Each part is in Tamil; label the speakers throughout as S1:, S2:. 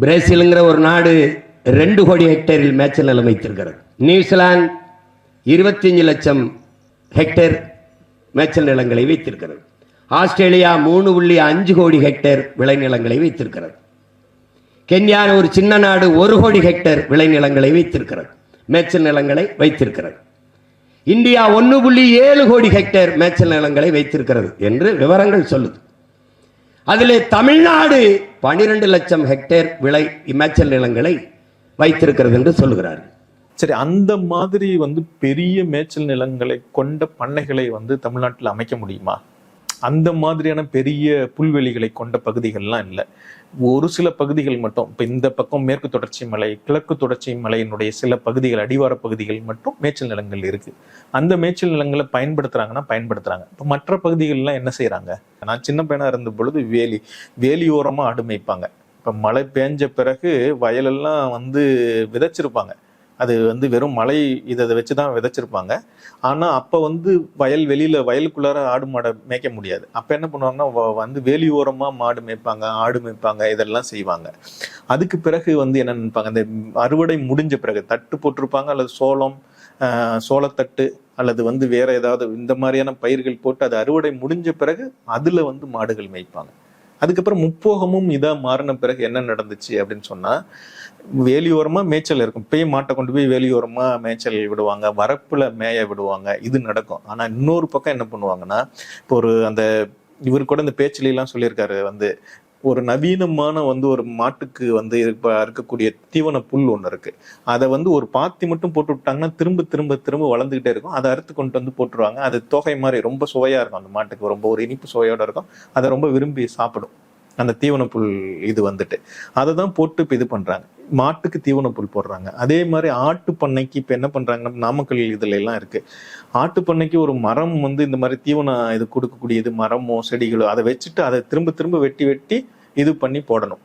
S1: பிரேசிலுங்கிற ஒரு நாடு 2 கோடி ஹெக்டேரில் மேய்ச்சல் நிலம் வைத்திருக்கிறது. நியூசிலாந்து 25 லட்சம் ஹெக்டேர் மேய்ச்சல் நிலங்களை வைத்திருக்கிறது. ஆஸ்திரேலியா 3.5 கோடி ஹெக்டேர் விளைநிலங்களை வைத்திருக்கிறது. கென்யா ஒரு சின்ன நாடு 1 கோடி ஹெக்டேர் விளைநிலங்களை வைத்திருக்கிறது, மேய்ச்சல் நிலங்களை வைத்திருக்கிறது. இந்தியா 1.7 கோடி ஹெக்டேர் மேய்ச்சல் நிலங்களை வைத்திருக்கிறது என்று விவரங்கள் சொல்லுது. அதிலே தமிழ்நாடு 12 லட்சம் ஹெக்டேர் மேய்ச்சல் நிலங்களை வைத்திருக்கிறது என்று சொல்லுகிறார்.
S2: சரி, அந்த மாதிரி பெரிய மேய்ச்சல் நிலங்களை கொண்ட பண்ணைகளை தமிழ்நாட்டில் அமைக்க முடியுமா? அந்த மாதிரியான பெரிய புல்வெளிகளை கொண்ட பகுதிகள்லாம் இல்லை. ஒரு சில பகுதிகள் மட்டும், இப்போ இந்த பக்கம் மேற்கு தொடர்ச்சி மலை, கிழக்கு தொடர்ச்சி மலையினுடைய சில பகுதிகள், அடிவார பகுதிகள் மட்டும் மேய்ச்சல் நிலங்கள் இருக்கு. அந்த மேய்ச்சல் நிலங்களை பயன்படுத்துறாங்க. இப்போ மற்ற பகுதிகள்லாம் என்ன செய்யறாங்க? நான் சின்ன பையனா இருந்த பொழுது வேலியோரமா ஆடு மேய்ப்பாங்க. இப்போ மழை பெஞ்ச பிறகு வயலெல்லாம் விதைச்சிருப்பாங்க. அது வெறும் மழை இதை வச்சுதான் விதைச்சிருப்பாங்க. ஆனா அப்ப வயலுக்குள்ளார ஆடு மாடை மேய்க்க முடியாது. அப்ப என்ன பண்ணுவாங்கன்னா வேலியோரமா மாடு மேய்ப்பாங்க, ஆடு மேய்ப்பாங்க, இதெல்லாம் செய்வாங்க. அதுக்கு பிறகு என்ன நினைப்பாங்க, அந்த அறுவடை முடிஞ்ச பிறகு தட்டு போட்டிருப்பாங்க, அல்லது சோளத்தட்டு அல்லது வேற ஏதாவது இந்த மாதிரியான பயிர்கள் போட்டு அது அறுவடை முடிஞ்ச பிறகு அதுல மாடுகள் மேய்ப்பாங்க. அதுக்கப்புறம் முப்போகமும் இதா மாறின பிறகு என்ன நடந்துச்சு அப்படின்னு சொன்னா, வேலியோரமா மேய்ச்சல் இருக்கும். மாட்டை கொண்டு போய் வேலியோரமா மேய்ச்சல் விடுவாங்க, வரப்புல மேய விடுவாங்க, இது நடக்கும். ஆனா இன்னொரு பக்கம் என்ன பண்ணுவாங்கன்னா, இப்போ இவரு கூட இந்த பேச்சில எல்லாம் சொல்லியிருக்காரு, ஒரு நவீனமான ஒரு மாட்டுக்கு இருக்கக்கூடிய தீவன புல் ஒண்ணு இருக்கு. அதை ஒரு பாத்தி மட்டும் போட்டு விட்டாங்கன்னா திரும்ப திரும்ப திரும்ப வளர்ந்துகிட்டே இருக்கும். அதை அறுத்து கொண்டு போட்டுருவாங்க. அது தொகை மாதிரி ரொம்ப சுவையா இருக்கும். அந்த மாட்டுக்கு ரொம்ப ஒரு இனிப்பு சுவையோட இருக்கும். அதை ரொம்ப விரும்பி சாப்பிடும் அந்த தீவன புல். அதை தான் போட்டு இப்ப இது பண்றாங்க, மாட்டுக்கு தீவன புல் போடுறாங்க. அதே மாதிரி ஆட்டு பண்ணைக்கு இப்ப என்ன பண்றாங்கன்னா, நாமக்கல் இதுல எல்லாம் இருக்கு, ஆட்டு பண்ணைக்கு ஒரு மரம் இந்த மாதிரி தீவனம் இது கொடுக்கக்கூடியது, மரமோ செடிகளோ, அதை வச்சுட்டு அதை திரும்ப திரும்ப வெட்டி இது பண்ணி போடணும்.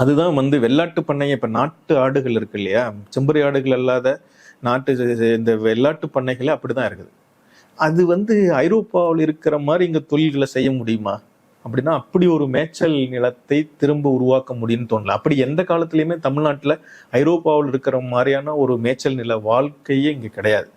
S2: அதுதான் வெள்ளாட்டு பண்ணை. இப்ப நாட்டு ஆடுகள் இருக்கு இல்லையா, செம்பரி ஆடுகள் அல்லாத இந்த வெள்ளாட்டு பண்ணைகளே அப்படிதான் இருக்குது. அது ஐரோப்பாவில் இருக்கிற மாதிரி இங்க தொழில்களை செய்ய முடியுமா அப்படின்னா, அப்படி ஒரு மேய்ச்சல் நிலத்தை திரும்ப உருவாக்க முடியும்னு தோணல. அப்படி எந்த காலத்திலயுமே தமிழ்நாட்டுல ஐரோப்பாவில் இருக்கிற மாதிரியான ஒரு மேய்ச்சல் நில வாழ்க்கையே இங்க கிடையாது.